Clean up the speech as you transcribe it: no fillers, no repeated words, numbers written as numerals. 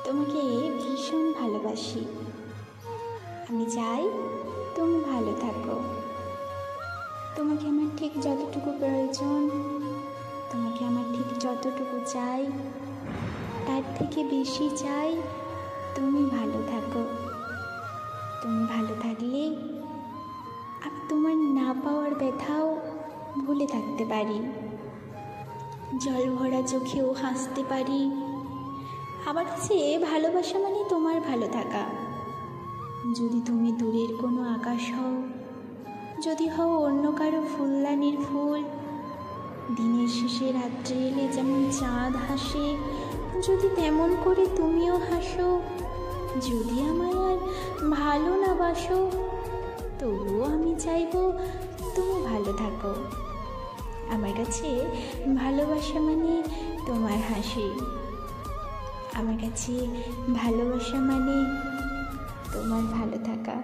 তোমাকে ভীষণ ভালোবাসি। আমি চাই তুমি ভালো থাকো। তোমাকে আমার ঠিক যতটুকু প্রয়োজন, তোমাকে আমার ঠিক যতটুকু চাই, তার থেকে বেশি চাই তুমি ভালো থাকো। তুমি ভালো থাকলে আমি তোমার না পাওয়ার ব্যথাও ভুলে থাকতে পারি, জল ভরা চোখেও হাসতে পারি। আমার কাছে ভালোবাসা মানে তোমার ভালো থাকা। যদি তুমি দূরের কোনো আকাশ হও, যদি হও অন্য কারো ফুলদানির ফুল, দিনের শেষে রাত্রে এলে যেমন চাঁদ হাসে, যদি তেমন করে তুমিও হাসো। যদি আমায় আর ভালো না বাসো, তবুও আমি চাইবো তুমি ভালো থাকো। আমার কাছে ভালোবাসা মানে তোমার হাসি। আমার কাছে ভালোবাসা মানে তোমার ভালো থাকা।